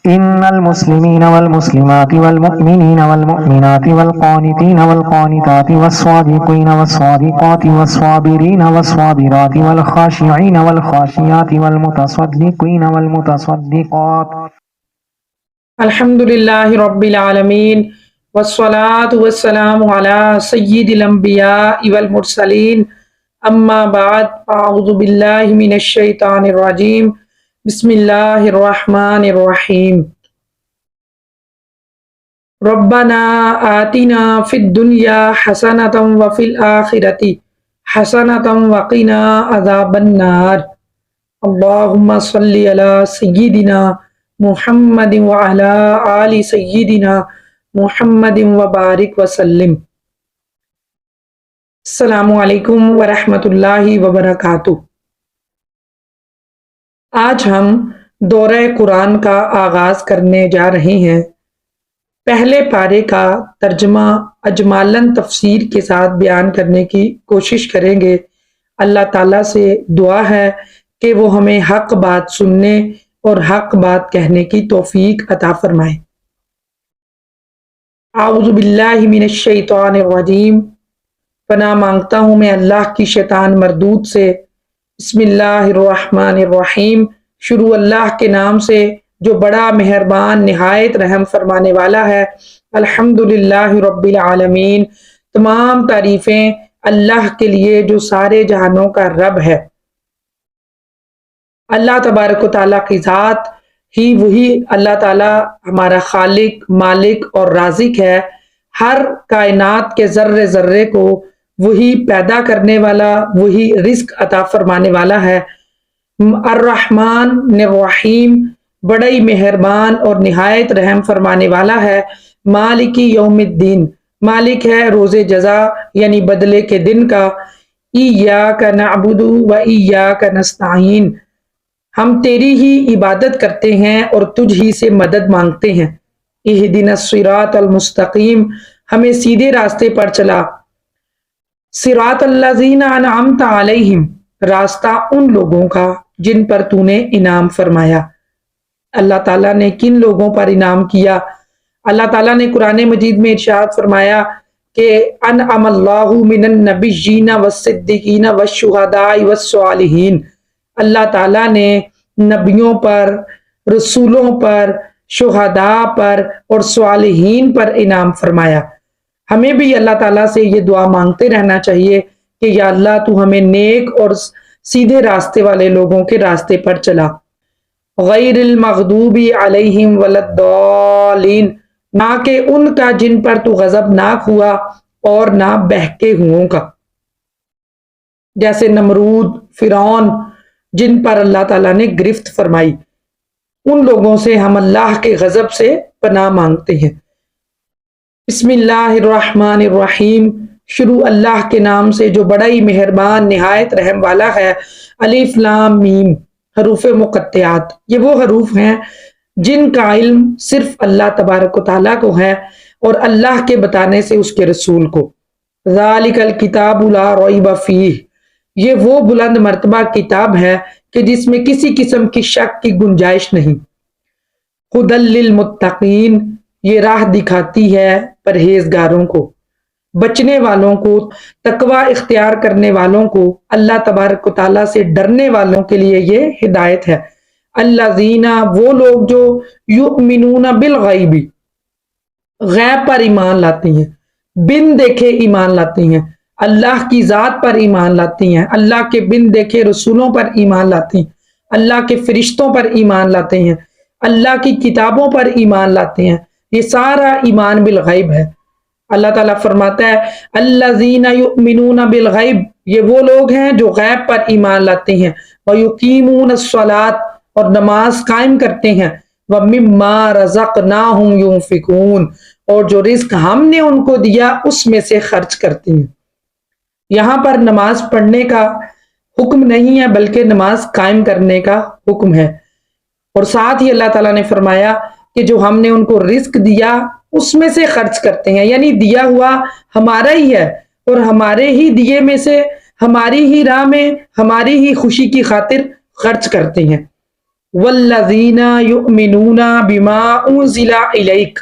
إن المسلمين والمسلمات والمؤمنين والمؤمنات والقانتين والقانتات والصادقين والصادقات والصابرين والصابرات والخاشعين والخاشعات والمتصدقين والمتصدقات الحمدللہ رب العالمین والصلاة والسلام علی سید الانبیاء والمرسلین اما بعد اعوذ باللہ من الشیطان الرجیم بسم اللہ الرحمن الرحیم ربنا آتنا فی الدنیا حسنۃ وفی الآخرۃ حسنۃ وقنا عذاب النار اللہم صلی علی سیدنا محمد وعلی آل سیدنا محمد وبارک وسلم۔ السلام علیکم ورحمۃ اللہ وبرکاتہ۔ آج ہم دورہ قرآن کا آغاز کرنے جا رہے ہیں۔ پہلے پارے کا ترجمہ اجمالاً تفسیر کے ساتھ بیان کرنے کی کوشش کریں گے۔ اللہ تعالیٰ سے دعا ہے کہ وہ ہمیں حق بات سننے اور حق بات کہنے کی توفیق عطا فرمائے۔ اعوذ باللہ من الشیطان الرجیم، پناہ مانگتا ہوں میں اللہ کی شیطان مردود سے۔ بسم اللہ الرحمن الرحیم، شروع اللہ کے نام سے جو بڑا مہربان نہایت رحم فرمانے والا ہے۔ الحمدللہ رب العالمین، تمام تعریفیں اللہ کے لیے جو سارے جہانوں کا رب ہے۔ اللہ تبارک و تعالیٰ کی ذات ہی وہی اللہ تعالیٰ ہمارا خالق، مالک اور رازق ہے۔ ہر کائنات کے ذرے ذرے کو وہی پیدا کرنے والا، وہی رزق عطا فرمانے والا ہے۔ الرحمن الرحیم، بڑا ہی مہربان اور نہایت رحم فرمانے والا ہے۔ مالک یوم الدین، مالک ہے روز جزا یعنی بدلے کے دن کا۔ ایاک نعبد و ایاک نستعین، ہم تیری ہی عبادت کرتے ہیں اور تجھ ہی سے مدد مانگتے ہیں۔ اہدنا الصراط المستقیم، ہمیں سیدھے راستے پر چلا۔ صراط الذین انعمت علیہم، راستہ ان لوگوں کا جن پر تو نے انعام فرمایا۔ اللہ تعالیٰ نے کن لوگوں پر انعام کیا؟ اللہ تعالیٰ نے قرآن مجید میں ارشاد فرمایا کہ انعم اللہ من النبیین والصدیقین والشہداء والصالحین، اللہ تعالیٰ نے نبیوں پر، رسولوں پر، شہداء پر اور صالحین پر انعام فرمایا۔ ہمیں بھی اللہ تعالیٰ سے یہ دعا مانگتے رہنا چاہیے کہ یا اللہ تو ہمیں نیک اور سیدھے راستے والے لوگوں کے راستے پر چلا۔ غیر المغضوب علیہم ولا الضالین، نہ کہ ان کا جن پر تو غضبناک ہوا اور نہ بہکے ہوئوں کا، جیسے نمرود، فرعون، جن پر اللہ تعالیٰ نے گرفت فرمائی۔ ان لوگوں سے ہم اللہ کے غضب سے پناہ مانگتے ہیں۔ بسم اللہ الرحمن الرحیم، شروع اللہ کے نام سے جو بڑا ہی مہربان نہایت رحم والا ہے۔ الف لام میم، حروف مقطعات، یہ وہ حروف ہیں جن کا علم صرف اللہ تبارک و تعالیٰ کو ہے اور اللہ کے بتانے سے اس کے رسول کو۔ ذالک الکتاب لا ریب فیہ، یہ وہ بلند مرتبہ کتاب ہے کہ جس میں کسی قسم کی شک کی گنجائش نہیں۔ ھدی للمتقین، یہ راہ دکھاتی ہے پرہیزگاروں کو، بچنے والوں کو، تقوی اختیار کرنے والوں کو، اللہ تبارک و تعالیٰ سے ڈرنے والوں کے لیے یہ ہدایت ہے۔ الذین، وہ لوگ جو یؤمنون بالغیب، غیب پر ایمان لاتے ہیں، بن دیکھے ایمان لاتے ہیں، اللہ کی ذات پر ایمان لاتی ہیں، اللہ کے بن دیکھے رسولوں پر ایمان لاتی ہیں، اللہ کے فرشتوں پر ایمان لاتے ہیں، اللہ کی کتابوں پر ایمان لاتے ہیں۔ یہ سارا ایمان بالغیب ہے۔ اللہ تعالیٰ فرماتا ہے الذین یؤمنون بالغیب، یہ وہ لوگ ہیں جو غیب پر ایمان لاتے ہیں۔ ویقیمون الصلاۃ، اور نماز قائم کرتے ہیں۔ ومما رزقناہم ینفقون، اور جو رزق ہم نے ان کو دیا اس میں سے خرچ کرتے ہیں۔ یہاں پر نماز پڑھنے کا حکم نہیں ہے بلکہ نماز قائم کرنے کا حکم ہے، اور ساتھ ہی اللہ تعالیٰ نے فرمایا کہ جو ہم نے ان کو رزق دیا اس میں سے خرچ کرتے ہیں، یعنی دیا ہوا ہمارا ہی ہے اور ہمارے ہی دیے میں سے ہماری ہی راہ میں ہماری ہی خوشی کی خاطر خرچ کرتے ہیں۔ والذین یؤمنون بما انزل الیک،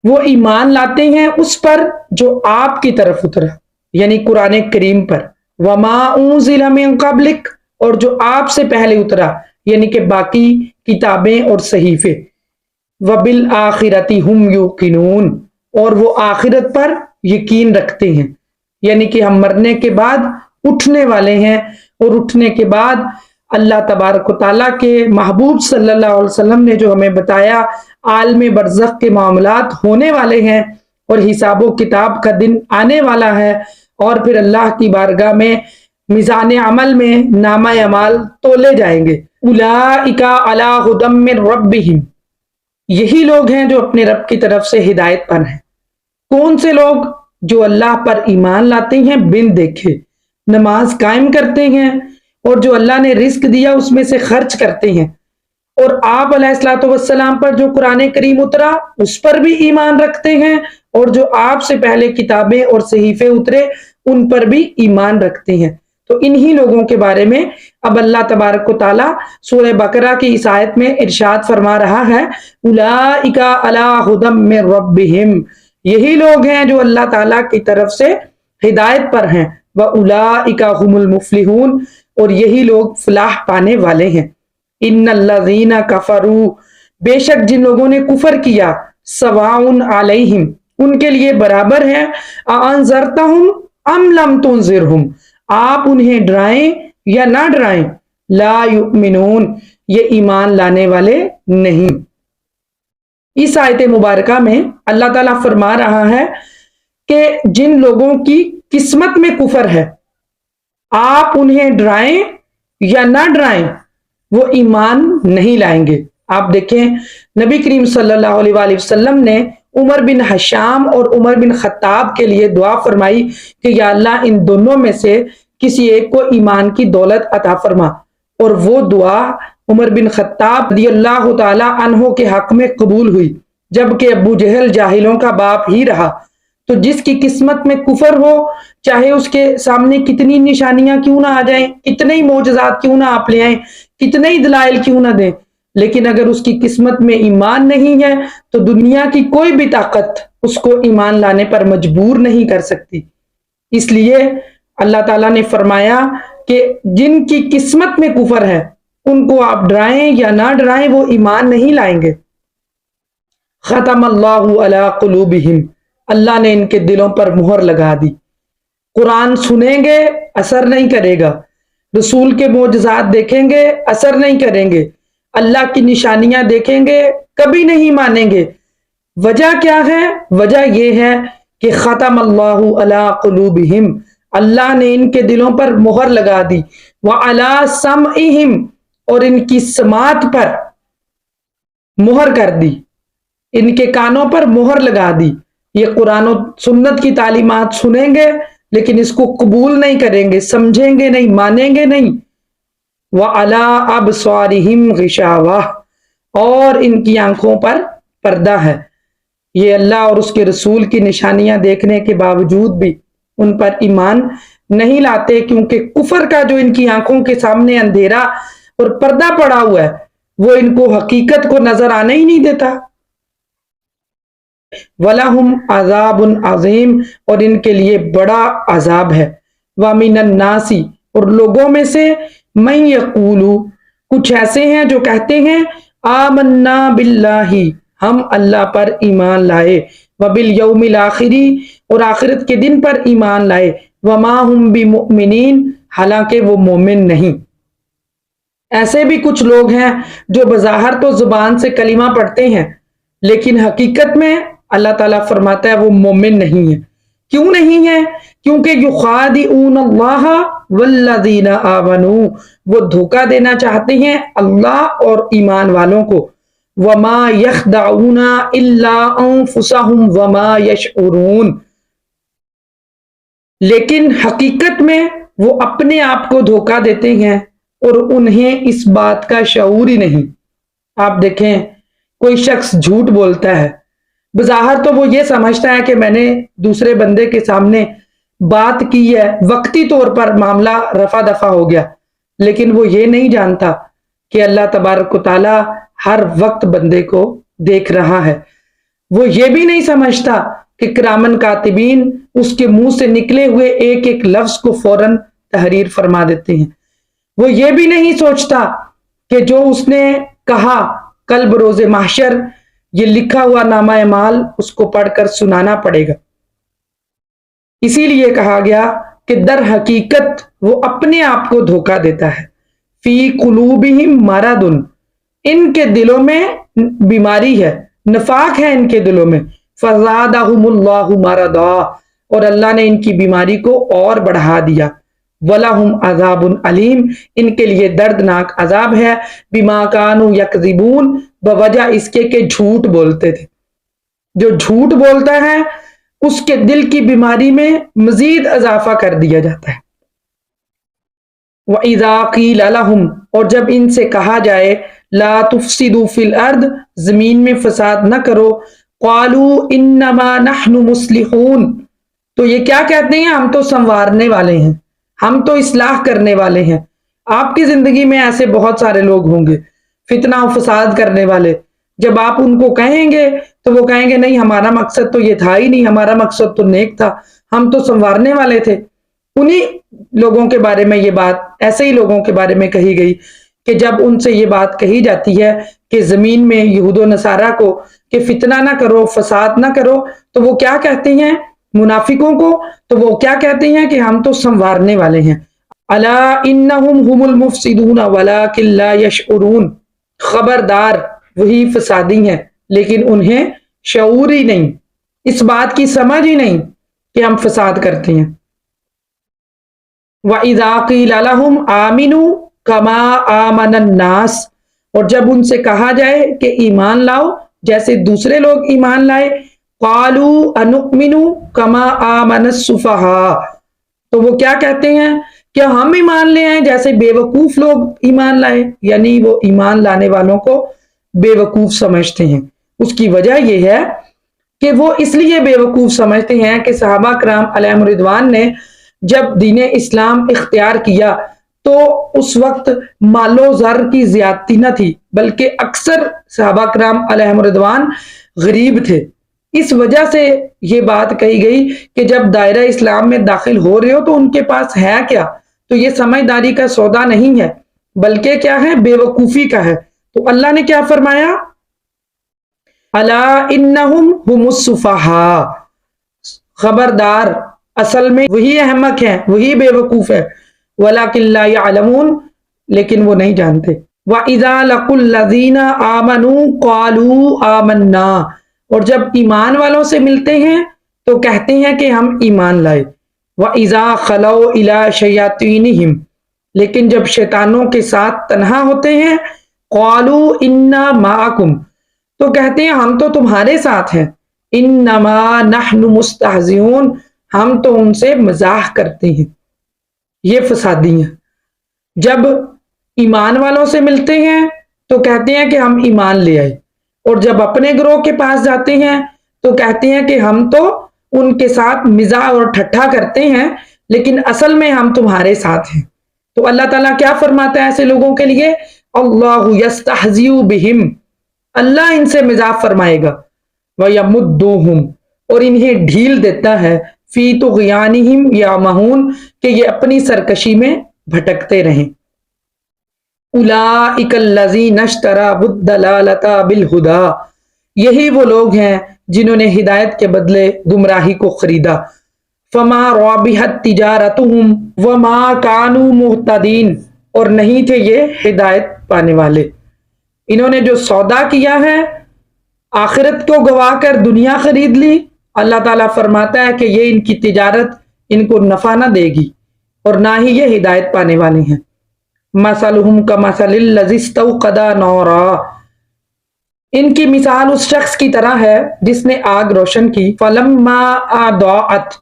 وہ ایمان لاتے ہیں اس پر جو آپ کی طرف اترا، یعنی قرآن کریم پر، وما انزل من قبلک، اور جو آپ سے پہلے اترا یعنی کہ باقی کتابیں اور صحیفے، وبالآخرۃ ہم یوقنون، اور وہ آخرت پر یقین رکھتے ہیں، یعنی کہ ہم مرنے کے بعد اٹھنے والے ہیں، اور اٹھنے کے بعد اللہ تبارک و تعالیٰ کے محبوب صلی اللہ علیہ وسلم نے جو ہمیں بتایا عالم برزخ کے معاملات ہونے والے ہیں، اور حساب و کتاب کا دن آنے والا ہے، اور پھر اللہ کی بارگاہ میں میزان عمل میں نامہ اعمال تولے جائیں گے۔ اولئک علی ھدی من ربہم، یہی لوگ ہیں جو اپنے رب کی طرف سے ہدایت پر ہیں۔ کون سے لوگ؟ جو اللہ پر ایمان لاتے ہیں بن دیکھے، نماز قائم کرتے ہیں، اور جو اللہ نے رزق دیا اس میں سے خرچ کرتے ہیں، اور آپ علیہ الصلوۃ والسلام پر جو قرآن کریم اترا اس پر بھی ایمان رکھتے ہیں، اور جو آپ سے پہلے کتابیں اور صحیفے اترے ان پر بھی ایمان رکھتے ہیں۔ تو انہی لوگوں کے بارے میں اب اللہ تبارک و تعالیٰ سورہ بقرہ کی اس آیت میں ارشاد فرما رہا ہے، اولئک علی ھدی من ربہم، یہی لوگ ہیں جو اللہ تعالیٰ کی طرف سے ہدایت پر ہیں، وَأُولَئِكَ هُمُ الْمُفْلِحُونَ، اور یہی لوگ فلاح پانے والے ہیں۔ ان الذین کفروا، بے شک جن لوگوں نے کفر کیا، سواء علیہم، ان کے لیے برابر ہے، اانذرتہم ام لم تنذرہم، آپ انہیں ڈرائیں یا نہ ڈرائیں، لا یؤمنون، یہ ایمان لانے والے نہیں۔ اس آیت مبارکہ میں اللہ تعالیٰ فرما رہا ہے کہ جن لوگوں کی قسمت میں کفر ہے، آپ انہیں ڈرائیں یا نہ ڈرائیں، وہ ایمان نہیں لائیں گے۔ آپ دیکھیں نبی کریم صلی اللہ علیہ وآلہ وسلم نے عمر بن حشام اور عمر بن خطاب کے لیے دعا فرمائی کہ یا اللہ ان دونوں میں سے کسی ایک کو ایمان کی دولت عطا فرما، اور وہ دعا عمر بن خطاب رضی اللہ تعالی عنہ کے حق میں قبول ہوئی، جبکہ ابو جہل جاہلوں کا باپ ہی رہا۔ تو جس کی قسمت میں کفر ہو، چاہے اس کے سامنے کتنی نشانیاں کیوں نہ آ جائیں، کتنے ہی معجزات کیوں نہ آپ لے آئیں، کتنے ہی دلائل کیوں نہ دیں، لیکن اگر اس کی قسمت میں ایمان نہیں ہے تو دنیا کی کوئی بھی طاقت اس کو ایمان لانے پر مجبور نہیں کر سکتی۔ اس لیے اللہ تعالیٰ نے فرمایا کہ جن کی قسمت میں کفر ہے ان کو آپ ڈرائیں یا نہ ڈرائیں، وہ ایمان نہیں لائیں گے۔ ختم اللہ علی قلوبہم، اللہ نے ان کے دلوں پر مہر لگا دی۔ قرآن سنیں گے اثر نہیں کرے گا، رسول کے معجزات دیکھیں گے اثر نہیں کریں گے، اللہ کی نشانیاں دیکھیں گے کبھی نہیں مانیں گے۔ وجہ کیا ہے؟ وجہ یہ ہے کہ ختم اللہ علی قلوبہم، اللہ نے ان کے دلوں پر مہر لگا دی، وعلی سمعہم، اور ان کی سماعت پر مہر کر دی، ان کے کانوں پر مہر لگا دی۔ یہ قرآن و سنت کی تعلیمات سنیں گے لیکن اس کو قبول نہیں کریں گے، سمجھیں گے نہیں، مانیں گے نہیں۔ وعلی ابصارہم غشاوہ، اور ان کی آنکھوں پر پردہ ہے۔ یہ اللہ اور اس کے رسول کی نشانیاں دیکھنے کے باوجود بھی ان پر ایمان نہیں لاتے، کیونکہ کفر کا جو ان کی آنکھوں کے سامنے اندھیرا اور پردہ پڑا ہوا ہے وہ ان کو حقیقت کو نظر آنے ہی نہیں دیتا۔ وَلَهُمْ عَذَابٌ عَظِيمٌ، اور ان کے لیے بڑا عذاب ہے۔ وَمِنَ النَّاسِ، اور لوگوں میں سے مَن یقول، کچھ ایسے ہیں جو کہتے ہیں آمنا باللہ، ہم اللہ پر ایمان لائے، وبالیوم الآخر، اور آخرت کے دن پر ایمان لائے، وما ہم بمؤمنین، حالانکہ وہ مومن نہیں۔ ایسے بھی کچھ لوگ ہیں جو بظاہر تو زبان سے کلمہ پڑھتے ہیں لیکن حقیقت میں اللہ تعالیٰ فرماتا ہے وہ مومن نہیں ہے۔ کیوں نہیں ہے؟ کیونکہ یخادعون اللہ والذین آمنوا، وہ دھوکہ دینا چاہتے ہیں اللہ اور ایمان والوں کو۔ وما یخدعون الا انفسہم وما یشعرون، لیکن حقیقت میں وہ اپنے آپ کو دھوکہ دیتے ہیں اور انہیں اس بات کا شعور ہی نہیں۔ آپ دیکھیں کوئی شخص جھوٹ بولتا ہے، بظاہر تو وہ یہ سمجھتا ہے کہ میں نے دوسرے بندے کے سامنے بات کی ہے، وقتی طور پر معاملہ رفع دفع ہو گیا، لیکن وہ یہ نہیں جانتا کہ اللہ تبارک و تعالی ہر وقت بندے کو دیکھ رہا ہے۔ وہ یہ بھی نہیں سمجھتا کہ کرامن کاتبین اس کے منہ سے نکلے ہوئے ایک ایک لفظ کو فوراً تحریر فرما دیتے ہیں۔ وہ یہ بھی نہیں سوچتا کہ جو اس نے کہا کل بروز محشر یہ لکھا ہوا نامہ اعمال اس کو پڑھ کر سنانا پڑے گا۔ اسی لیے کہا گیا کہ در حقیقت وہ اپنے آپ کو دھوکہ دیتا ہے۔ فی قلوبہم مرض، ان کے دلوں میں بیماری ہے، نفاق ہے ان کے دلوں میں۔ فزادہم اللہ مرضا، اور اللہ نے ان کی بیماری کو اور بڑھا دیا۔ وَلَهُمْ عَذَابٌ علیم، ان کے لیے دردناک عذاب ہے۔ بما کانوا یکذبون، بوجہ اس کے کہ جھوٹ بولتے تھے۔ جو جھوٹ بولتا ہے اس کے دل کی بیماری میں مزید اضافہ کر دیا جاتا ہے۔ وَإِذَا قِيلَ لَهُمْ، اور جب ان سے کہا جائے لا تفسدوا فی الارض، زمین میں فساد نہ کرو، قالوا انما نحن مصلحون، تو یہ کیا کہتے ہیں؟ ہم تو سنوارنے والے ہیں، ہم تو اصلاح کرنے والے ہیں۔ آپ کی زندگی میں ایسے بہت سارے لوگ ہوں گے فتنہ و فساد کرنے والے، جب آپ ان کو کہیں گے تو وہ کہیں گے نہیں ہمارا مقصد تو یہ تھا ہی نہیں، ہمارا مقصد تو نیک تھا، ہم تو سنوارنے والے تھے۔ انہی لوگوں کے بارے میں یہ بات، ایسے ہی لوگوں کے بارے میں کہی گئی کہ جب ان سے یہ بات کہی جاتی ہے کہ زمین میں یہود و نصارہ کو کہ فتنہ نہ کرو، فساد نہ کرو، تو وہ کیا کہتے ہیں؟ منافقوں کو تو وہ کیا کہتے ہیں کہ ہم تو سنوارنے والے ہیں۔ الا انہم هم المفسدون ولکن لا یشعرون، خبردار وہی فسادی ہیں لیکن انہیں شعور ہی نہیں، اس بات کی سمجھ ہی نہیں کہ ہم فساد کرتے ہیں۔ وَإِذَا قِيلَ لَهُمْ آمِنُوا كَمَا آمَنَ النَّاسِ، اور جب ان سے کہا جائے کہ ایمان لاؤ جیسے دوسرے لوگ ایمان لائے، قَالُوا أَنُؤْمِنُوا كَمَا آمَنَ السُّفَهَاءُ، تو وہ کیا کہتے ہیں؟ کیا ہم ایمان لے آئیں جیسے بے وقوف لوگ ایمان لائے؟ یعنی وہ ایمان لانے والوں کو بے وقوف سمجھتے ہیں۔ اس کی وجہ یہ ہے کہ وہ اس لیے بے وقوف سمجھتے ہیں کہ صحابہ کرام علیہم رضوان نے جب دین اسلام اختیار کیا تو اس وقت مال و زر کی زیادتی نہ تھی، بلکہ اکثر صحابہ کرام علیہم رضوان غریب تھے۔ اس وجہ سے یہ بات کہی گئی کہ جب دائرہ اسلام میں داخل ہو رہے ہو تو ان کے پاس ہے کیا؟ تو یہ سمجھداری کا سودا نہیں ہے بلکہ کیا ہے؟ بے وقوفی کا ہے۔ تو اللہ نے کیا فرمایا؟ الا انہم ہم السفہاء، خبردار اصل میں وہی احمق ہیں، وہی بے وقوف ہے، ولکن لا یعلمون، لیکن وہ نہیں جانتے۔ وَإِذَا لَقُوا الَّذِينَ آمَنُوا قَالُوا آمَنَّا، اور جب ایمان والوں سے ملتے ہیں تو کہتے ہیں کہ ہم ایمان لائے۔ وَإِذَا خَلَوْا إِلَىٰ شَيَاطِينِهِمْ، لیکن جب شیطانوں کے ساتھ تنہا ہوتے ہیں، قَالُوا إِنَّا مَعَكُمْ، تو کہتے ہیں ہم تو تمہارے ساتھ ہیں۔ إِنَّمَا نَحْنُ مُسْتَهْزِئُونَ، ہم تو ان سے مزاح کرتے ہیں۔ یہ فسادی ہیں۔ جب ایمان والوں سے ملتے ہیں تو کہتے ہیں کہ ہم ایمان لے آئے، اور جب اپنے گروہ کے پاس جاتے ہیں تو کہتے ہیں کہ ہم تو ان کے ساتھ مزاح اور ٹھٹھا کرتے ہیں لیکن اصل میں ہم تمہارے ساتھ ہیں۔ تو اللہ تعالیٰ کیا فرماتا ہے ایسے لوگوں کے لیے؟ اللہ یستہزئ بہم، اللہ ان سے مزاح فرمائے گا۔ وَیَمُدُّہُم، اور انہیں ڈھیل دیتا ہے، فی طغیانہم یعمہون، کہ یہ اپنی سرکشی میں بھٹکتے رہیں۔ اولئک الذین اشتروا الضلالۃ بالہدی، یہی وہ لوگ ہیں جنہوں نے ہدایت کے بدلے گمراہی کو خریدا۔ فما ربحت تجارتہم وما کانوا مہتدین، اور نہیں تھے یہ ہدایت پانے والے۔ انہوں نے جو سودا کیا ہے، آخرت کو گوا کر دنیا خرید لی، اللہ تعالیٰ فرماتا ہے کہ یہ ان کی تجارت ان کو نفع نہ دے گی اور نہ ہی یہ ہدایت پانے والے ہیں۔ مثلہم کمثل الذی استوقد نارا، ان کی مثال اس شخص کی طرح ہے جس نے آگ روشن کی، فلما اضاءت،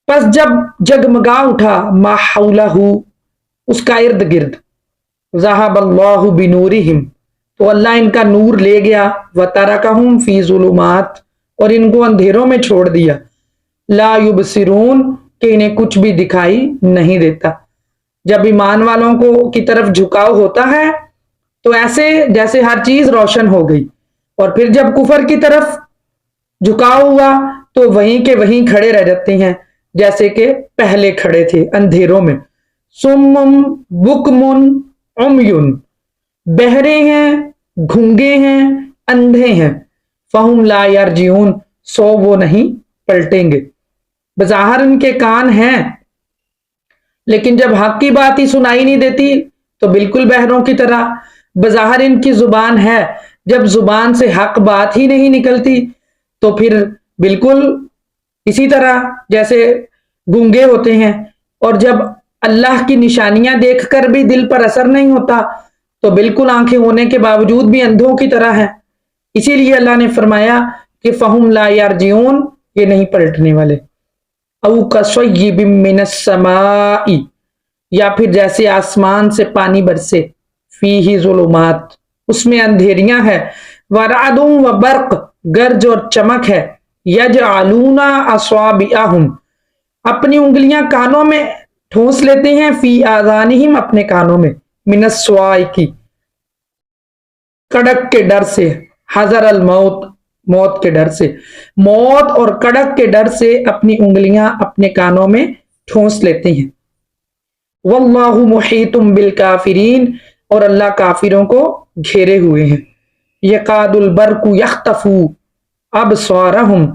پس جب جگمگا اٹھا، ما حولہ، اس کا ارد گرد، ذہب اللہ بنورہم، تو اللہ ان کا نور لے گیا، وترکہم فی ظلمات، اور ان کو اندھیروں میں چھوڑ دیا، لا یبصرون، کہ انہیں کچھ بھی دکھائی نہیں دیتا۔ جب ایمان والوں کو کی طرف جھکاؤ ہوتا ہے تو ایسے جیسے ہر چیز روشن ہو گئی، اور پھر جب کفر کی طرف جھکاؤ ہوا تو وہیں کے وہیں کھڑے رہ جاتے ہیں جیسے کہ پہلے کھڑے تھے اندھیروں میں۔ سمم بکمن عمیون، بہرے ہیں، گھونگے ہیں، اندھے ہیں، فہم لا یرجعون، سو وہ نہیں پلٹیں گے۔ بظاہر ان کے کان ہیں لیکن جب حق کی بات ہی سنائی نہیں دیتی تو بالکل بہروں کی طرح۔ بظاہر ان کی زبان ہے، جب زبان سے حق بات ہی نہیں نکلتی تو پھر بالکل اسی طرح جیسے گونگے ہوتے ہیں، اور جب اللہ کی نشانیاں دیکھ کر بھی دل پر اثر نہیں ہوتا تو بالکل آنکھیں ہونے کے باوجود بھی اندھوں کی طرح ہیں۔ اسی لیے اللہ نے فرمایا کہ فہم لا یرجعون، یہ نہیں پلٹنے والے۔ او کصیب من السماء، یا پھر جیسے آسمان سے پانی برسے، فیہ ظلمات، اس میں اندھیریاں ہے، ورعد و برق، گرج اور چمک ہے، یجعلون اصابعہم، اپنی انگلیاں کانوں میں ٹھونس لیتے ہیں، فی آذانہم، اپنے کانوں میں، من الصواعق، کڑک کے ڈر سے، حذر الموت، موت کے ڈر سے، موت اور کڑک کے ڈر سے اپنی انگلیاں اپنے کانوں میں ٹھونس لیتے ہیں۔ واللہ محیط بالکافرین، اور اللہ کافروں کو گھیرے ہوئے ہیں۔ یکاد البرق یخطف ابصارہم،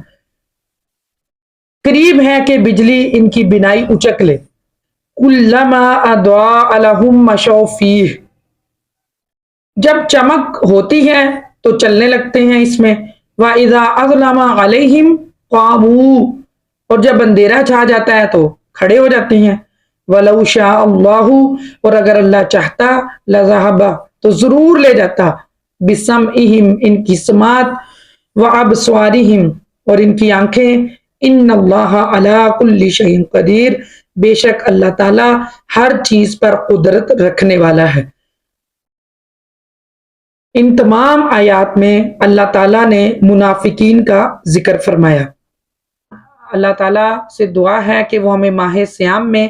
قریب ہے کہ بجلی ان کی بینائی اچک لے۔ کلما اضاء لہم مشوا فیہ، جب چمک ہوتی ہے تو چلنے لگتے ہیں اس میں۔ وَإِذَا أَظْلَمَ عَلَيْهِمْ قَامُوا، اور جب اندھیرا چھا جاتا ہے تو کھڑے ہو جاتے ہیں۔ وَلَوْ شَاءَ اللَّهُ، اور اگر اللہ چاہتا، لَذَهَبَ، تو ضرور لے جاتا، بِسَمْعِهِمْ، ان کی سماعت، وَأَبْصَارِهِمْ، اور ان کی آنکھیں، إِنَّ اللَّهَ عَلَىٰ كُلِّ شَيْءٍ قَدِيرٌ، بے شک اللہ تعالیٰ ہر چیز پر قدرت رکھنے والا ہے۔ ان تمام آیات میں اللہ تعالیٰ نے منافقین کا ذکر فرمایا۔ اللہ تعالیٰ سے دعا ہے کہ وہ ہمیں ماہ صیام میں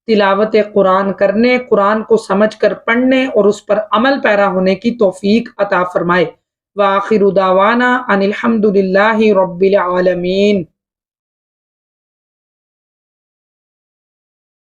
تلاوت قرآن کرنے، قرآن کو سمجھ کر پڑھنے اور اس پر عمل پیرا ہونے کی توفیق عطا فرمائے۔ وآخر دعوانا ان الحمد للہ رب العالمین۔